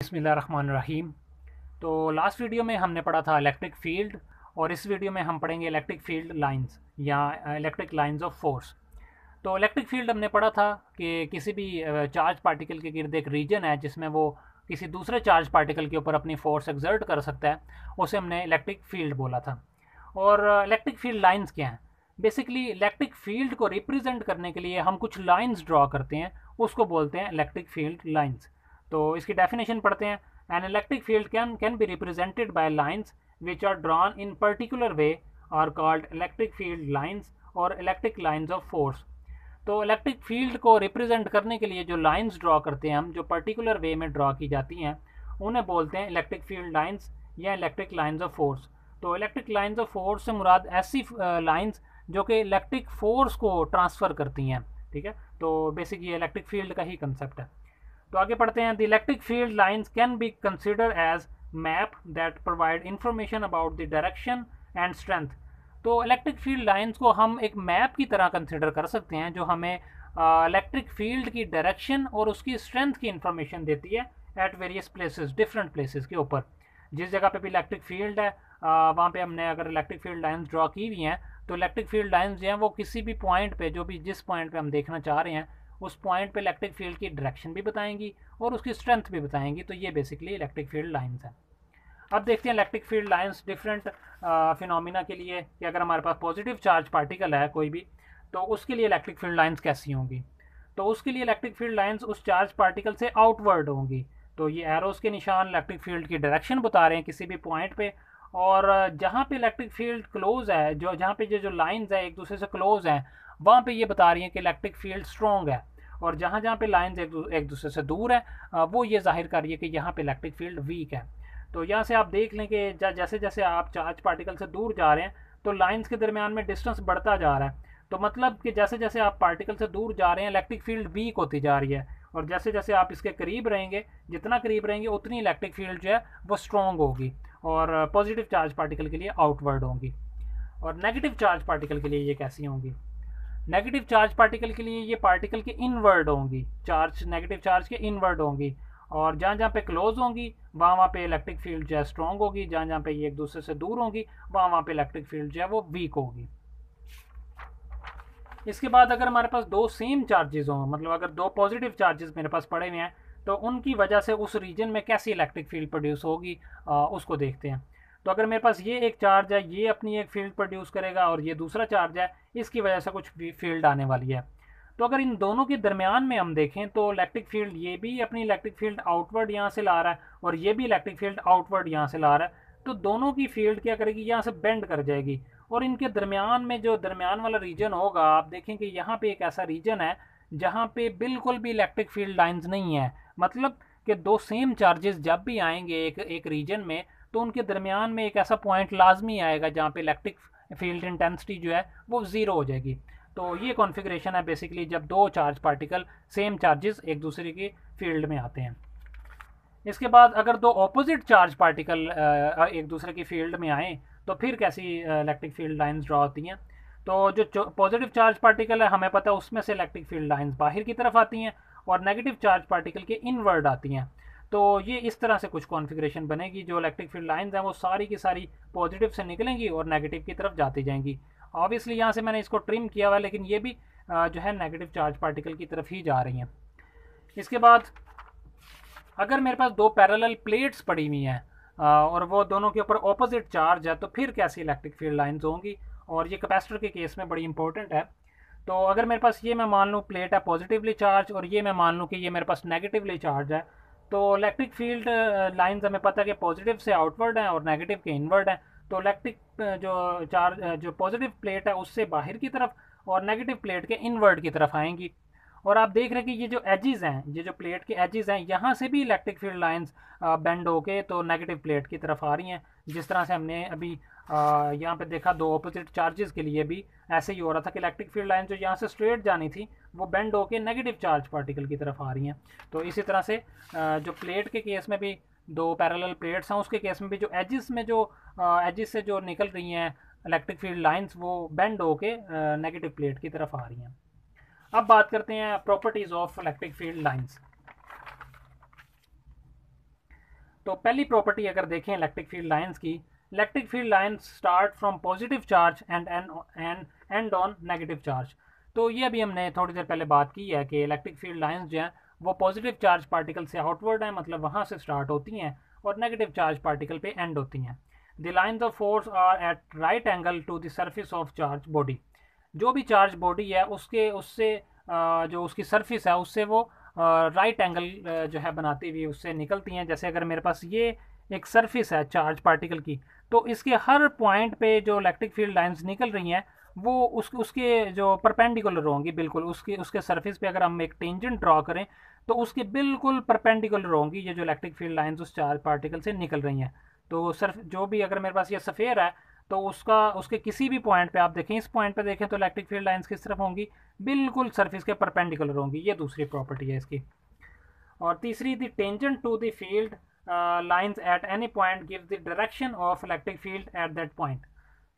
बिस्मिल्लाहिर्रहमानिर्रहीम। तो last video में हमने पढ़ा था इलेक्ट्रिक फील्ड और इस वीडियो में हम पढ़ेंगे इलेक्ट्रिक फील्ड लाइंस या इलेक्ट्रिक लाइंस ऑफ फोर्स। तो इलेक्ट्रिक फील्ड हमने पढ़ा था कि किसी भी चार्ज पार्टिकल के गिर्द एक रीजन है जिसमें वो किसी दूसरे चार्ज पार्टिकल के ऊपर अपनी फोर्स एक्सर्ट कर सकता है, उसे हमने इलेक्ट्रिक फील्ड बोला था। और इलेक्ट्रिक फील्ड लाइंस क्या हैं? बेसिकली इलेक्ट्रिक फील्ड को रिप्रेजेंट करने के लिए हम कुछ लाइंस ड्रॉ करते हैं, उसको बोलते हैं इलेक्ट्रिक फील्ड लाइंस। तो इसकी डेफिनेशन पढ़ते हैं। An electric field can be represented by lines which are drawn in particular way are called electric field lines और इलेक्ट्रिक लाइंस ऑफ फोर्स। तो इलेक्ट्रिक फील्ड को रिप्रेजेंट करने के लिए जो लाइंस ड्रॉ करते हैं हम, जो पर्टिकुलर वे में ड्रॉ की जाती हैं, उन्हें बोलते हैं इलेक्ट्रिक फील्ड लाइंस या इलेक्ट्रिक लाइंस ऑफ फोर्स। तो इलेक्ट्रिक लाइंस ऑफ फोर्स से मुराद ऐसी लाइंस जो कि इलेक्ट्रिक फोर्स को ट्रांसफ़र करती हैं। ठीक है, तो बेसिक ये इलेक्ट्रिक फील्ड का ही कंसेप्ट है। तो आगे पढ़ते हैं। The electric field lines can be consider as map that provide information about the direction and strength. तो इलेक्ट्रिक फील्ड लाइंस को हम एक मैप की तरह कंसिडर कर सकते हैं जो हमें इलेक्ट्रिक फील्ड की डायरेक्शन और उसकी स्ट्रेंथ की इंफॉर्मेशन देती है at various places, different places के ऊपर। जिस जगह पे भी इलेक्ट्रिक फील्ड है वहाँ पे हमने अगर इलेक्ट्रिक फील्ड लाइंस ड्रॉ की हुई हैं तो इलेक्ट्रिक फील्ड लाइंस जो हैं वो किसी भी पॉइंट पे, जो भी जिस पॉइंट पे हम देखना चाह रहे हैं उस पॉइंट पे इलेक्ट्रिक फील्ड की डायरेक्शन भी बताएंगी और उसकी स्ट्रेंथ भी बताएंगी। तो ये बेसिकली इलेक्ट्रिक फील्ड लाइंस है। अब देखते हैं electric field lines different phenomena के लिए कि अगर हमारे पास पॉजिटिव चार्ज पार्टिकल है कोई भी, तो उसके लिए इलेक्ट्रिक फील्ड लाइंस कैसी होंगी। तो उसके लिए इलेक्ट्रिक फील्ड लाइंस उस चार्ज पार्टिकल से आउटवर्ड होंगी। तो ये एरोस के निशान इलेक्ट्रिक फील्ड की डायरेक्शन बता रहे हैं किसी भी पॉइंट पे। और जहाँ पे इलेक्ट्रिक फील्ड क्लोज है, जो जहाँ पे जो लाइंस है एक दूसरे से क्लोज हैं, वहाँ पे ये बता रही हैं कि इलेक्ट्रिक फील्ड स्ट्रॉन्ग है। और जहाँ जहाँ पे लाइंस एक दूसरे से दूर है वो ये जाहिर कर रही है कि यहाँ पे इलेक्ट्रिक फील्ड वीक है। तो यहाँ से आप देख लें कि जैसे जैसे आप चार्ज पार्टिकल से दूर जा रहे हैं तो लाइंस के दरमियान में डिस्टेंस बढ़ता जा रहा है। तो मतलब कि जैसे जैसे आप पार्टिकल से दूर जा रहे हैं इलेक्ट्रिक फील्ड वीक होती जा रही है, और जैसे जैसे आप इसके करीब रहेंगे, जितना करीब रहेंगे उतनी इलेक्ट्रिक फील्ड जो है वो स्ट्रॉन्ग होगी और पॉजिटिव चार्ज पार्टिकल के लिए आउटवर्ड होंगी। और नेगेटिव चार्ज पार्टिकल के लिए ये कैसी होंगी? नेगेटिव चार्ज पार्टिकल के लिए ये पार्टिकल के इनवर्ड होंगी, चार्ज नेगेटिव चार्ज के इनवर्ड होंगी। और जहाँ जहाँ पे क्लोज होंगी वहाँ वहाँ पे इलेक्ट्रिक फील्ड जो है स्ट्रॉन्ग होगी, जहाँ जहाँ पे ये एक दूसरे से दूर होंगी वहाँ वहाँ पे इलेक्ट्रिक फील्ड जो है वो वीक होगी। इसके बाद अगर हमारे पास दो सेम चार्जेस हों, मतलब अगर दो पॉजिटिव चार्जेस मेरे पास पड़े हुए हैं, तो उनकी वजह से उस रीजन में कैसी इलेक्ट्रिक फील्ड प्रोड्यूस होगी उसको देखते हैं। तो अगर मेरे पास ये एक चार्ज है, ये अपनी एक फील्ड प्रोड्यूस करेगा, और ये दूसरा चार्ज है, इसकी वजह से कुछ फील्ड आने वाली है। तो अगर इन दोनों के दरमियान में हम देखें तो इलेक्ट्रिक फील्ड ये भी अपनी इलेक्ट्रिक फील्ड आउटवर्ड यहाँ से ला रहा है और ये भी इलेक्ट्रिक फील्ड आउटवर्ड यहाँ से ला रहा है। तो दोनों की फील्ड क्या करेगी, यहाँ से बेंड कर जाएगी। और इनके दरमियान में जो दरमियान वाला रीजन होगा, आप देखें कि यहाँ पे एक ऐसा रीजन है जहाँ पे बिल्कुल भी इलेक्ट्रिक फील्ड लाइंस नहीं है। मतलब कि दो सेम चार्जेस जब भी आएंगे एक रीजन में, तो उनके दरमियान में एक ऐसा पॉइंट लाजमी आएगा जहाँ पे इलेक्ट्रिक फील्ड इंटेंसिटी जो है वो ज़ीरो हो जाएगी। तो ये कॉन्फ़िगरेशन है बेसिकली जब दो चार्ज पार्टिकल सेम चार्जेस एक दूसरे की फील्ड में आते हैं। इसके बाद अगर दो ऑपोजिट चार्ज पार्टिकल एक दूसरे की फील्ड में आए तो फिर कैसी इलेक्ट्रिक फील्ड लाइंस ड्रॉ होती हैं। तो जो पॉजिटिव चार्ज पार्टिकल है हमें पता है उसमें से इलेक्ट्रिक फील्ड लाइंस बाहर की तरफ आती हैं और नेगेटिव चार्ज पार्टिकल के इनवर्ड आती हैं। तो ये इस तरह से कुछ कॉन्फ़िगरेशन बनेगी, जो इलेक्ट्रिक फील्ड लाइंस हैं वो सारी की सारी पॉजिटिव से निकलेंगी और नेगेटिव की तरफ जाती जाएंगी। ऑब्वियसली यहाँ से मैंने इसको ट्रिम किया हुआ है, लेकिन ये भी जो है नेगेटिव चार्ज पार्टिकल की तरफ ही जा रही हैं। इसके बाद अगर मेरे पास दो पैरेलल प्लेट्स पड़ी हुई हैं और वो दोनों के ऊपर ऑपोजिट चार्ज है, तो फिर कैसी इलेक्ट्रिक फील्ड लाइंस होंगी। और ये कैपेसिटर के केस में बड़ी इंपॉर्टेंट है। तो अगर मेरे पास ये मैं मान लूँ प्लेट है पॉजिटिवली चार्ज और ये मैं मान लूँ कि ये मेरे पास नेगेटिवली चार्ज है, तो इलेक्ट्रिक फील्ड लाइंस हमें पता है कि पॉजिटिव से आउटवर्ड हैं और नेगेटिव के इनवर्ड हैं। तो इलेक्ट्रिक जो पॉजिटिव प्लेट है उससे बाहर की तरफ और नेगेटिव प्लेट के इनवर्ड की तरफ आएंगी। और आप देख रहे हैं कि ये जो एजेस हैं, ये जो प्लेट के एजेस हैं, यहाँ से भी इलेक्ट्रिक फील्ड लाइंस बेंड होके तो नेगेटिव प्लेट की तरफ आ रही हैं। जिस तरह से हमने अभी यहाँ पे देखा दो ऑपोजिट चार्जेस के लिए भी ऐसे ही हो रहा था कि इलेक्ट्रिक फील्ड लाइन जो यहाँ से स्ट्रेट जानी थी वो बेंड होके नेगेटिव चार्ज पार्टिकल की तरफ आ रही हैं। तो इसी तरह से जो प्लेट के केस में भी दो पैरेलल प्लेट्स हैं, उसके केस में भी जो एजेस में जो एजेस से जो निकल रही हैं इलेक्ट्रिक फील्ड लाइंस वो बेंड होके नेगेटिव प्लेट की तरफ आ रही हैं। अब बात करते हैं properties of electric field lines. तो पहली प्रॉपर्टी अगर देखें इलेक्ट्रिक फील्ड लाइंस की, electric field lines start from positive charge and and on negative charge. तो ये अभी हमने थोड़ी देर पहले बात की है कि इलेक्ट्रिक फील्ड लाइंस जो हैं वो पॉजिटिव चार्ज पार्टिकल से आउटवर्ड हैं, मतलब वहाँ से स्टार्ट होती हैं और नेगेटिव चार्ज पार्टिकल पे एंड होती हैं। The lines of force are at right angle to the surface of charge body. जो भी चार्ज बॉडी है उससे जो उसकी सरफेस है उससे वो राइट एंगल जो है बनाती हुई उससे निकलती हैं। जैसे अगर मेरे पास ये एक सरफेस है चार्ज पार्टिकल की, तो इसके हर पॉइंट पे जो इलेक्ट्रिक फील्ड लाइंस निकल रही हैं वो उसके जो परपेंडिकुलर होंगी, बिल्कुल उसके सरफेस पे अगर हम एक टेंजेंट ड्रॉ करें तो उसके बिल्कुल परपेंडिकुलर होंगी ये जो इलेक्ट्रिक फील्ड लाइंस उस चार्ज पार्टिकल से निकल रही हैं। तो सर्फ जो भी अगर मेरे पास ये सफ़ेयर है तो उसके किसी भी पॉइंट पे आप देखें, इस पॉइंट पे देखें तो इलेक्ट्रिक फील्ड लाइंस किस तरफ होंगी, बिल्कुल सरफेस के परपेंडिकुलर होंगी। ये दूसरी प्रॉपर्टी है इसकी। और तीसरी, the tangent to the field lines at any point gives the direction of electric field at that point.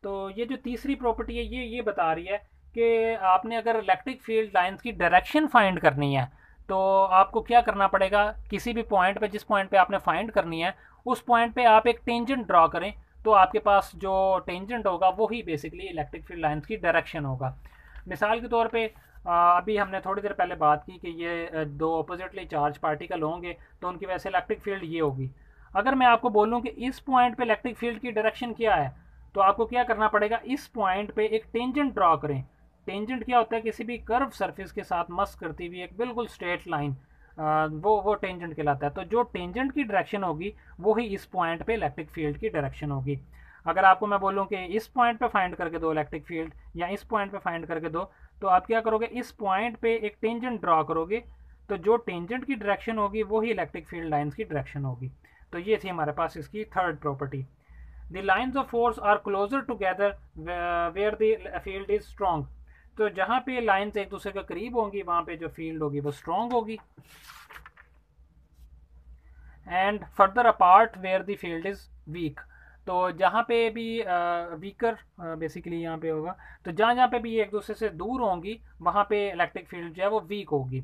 तो ये जो तीसरी प्रॉपर्टी है ये बता रही है कि आपने अगर इलेक्ट्रिक फील्ड लाइंस की डायरेक्शन फाइंड करनी है तो आपको क्या करना पड़ेगा, किसी भी पॉइंट पे जिस पॉइंट पे आपने फाइंड करनी है उस पॉइंट पे आप एक टेंजेंट ड्रॉ करें, तो आपके पास जो टेंजेंट होगा वही बेसिकली इलेक्ट्रिक फील्ड लाइंस की डायरेक्शन होगा। मिसाल के तौर पे अभी हमने थोड़ी देर पहले बात की कि ये दो अपोजिटली चार्ज पार्टिकल होंगे तो उनकी वजह से इलेक्ट्रिक फील्ड ये होगी। अगर मैं आपको बोलूँ कि इस पॉइंट पे इलेक्ट्रिक फील्ड की डायरेक्शन क्या है, तो आपको क्या करना पड़ेगा, इस पॉइंट पे एक टेंजेंट ड्रॉ करें। टेंजेंट क्या होता है, किसी भी कर्व सरफेस के साथ मस करती हुई एक बिल्कुल स्ट्रेट लाइन, वो टेंजेंट कहलाता है। तो जो टेंजेंट की डायरेक्शन होगी वही इस पॉइंट पे इलेक्ट्रिक फील्ड की डायरेक्शन होगी। अगर आपको मैं बोलूँ कि इस पॉइंट पे फाइंड करके दो इलेक्ट्रिक फील्ड या इस पॉइंट पे फाइंड करके दो, तो आप क्या करोगे, इस पॉइंट पे एक टेंजेंट ड्रॉ करोगे, तो जो टेंजेंट की डायरेक्शन होगी वही इलेक्ट्रिक फील्ड लाइंस की डायरेक्शन होगी। तो ये थी हमारे पास इसकी third property. The lines of force are closer together where the field is strong. तो जहाँ पे लाइन्स एक दूसरे के करीब होंगी वहाँ पे जो फील्ड होगी वो स्ट्रॉन्ग होगी। And further apart where the field is weak. तो जहाँ पे भी वीकर बेसिकली यहाँ पे होगा, तो जहाँ पे भी एक दूसरे से दूर होंगी वहाँ पे इलेक्ट्रिक फील्ड जो है वो वीक होगी।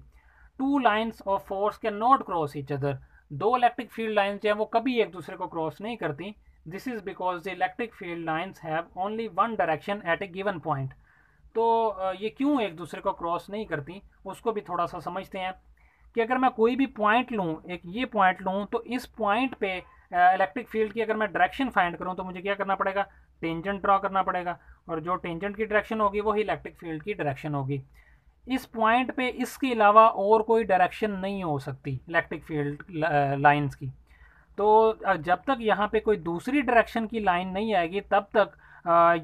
Two lines of force can not cross each other. दो इलेक्ट्रिक फील्ड लाइन्स जो है वो कभी एक दूसरे को क्रॉस नहीं करती। This is because the electric field lines have only one direction at A given point. तो ये क्यों एक दूसरे को क्रॉस नहीं करती उसको भी थोड़ा सा समझते हैं कि अगर मैं कोई भी पॉइंट लूँ, एक ये पॉइंट लूँ, तो इस पॉइंट पे इलेक्ट्रिक फील्ड की अगर मैं डायरेक्शन फाइंड करूँ तो मुझे क्या करना पड़ेगा, टेंजेंट ड्रॉ करना पड़ेगा, और जो टेंजेंट की डायरेक्शन होगी वही इलेक्ट्रिक फील्ड की डायरेक्शन होगी। इस पॉइंट पे इसके अलावा और कोई डायरेक्शन नहीं हो सकती इलेक्ट्रिक फील्ड लाइंस की। तो जब तक यहाँ पे कोई दूसरी डायरेक्शन की लाइन नहीं आएगी तब तक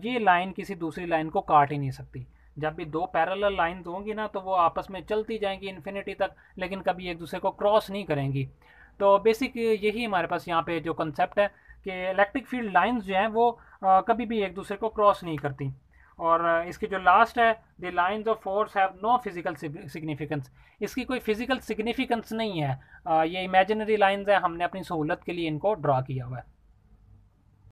ये लाइन किसी दूसरी लाइन को काट ही नहीं सकती। जब भी दो पैरेलल लाइंस होंगी ना तो वो आपस में चलती जाएंगी इन्फिनिटी तक, लेकिन कभी एक दूसरे को क्रॉस नहीं करेंगी। तो बेसिक यही हमारे पास यहाँ पे जो कंसेप्ट है कि इलेक्ट्रिक फील्ड लाइंस जो हैं वो कभी भी एक दूसरे को क्रॉस नहीं करती। और इसकी जो लास्ट है, the lines of force have no physical significance. इसकी कोई फिजिकल सिग्निफिकेंस नहीं है, ये इमेजिनरी लाइंस है, हमने अपनी सहूलत के लिए इनको ड्रा किया हुआ है।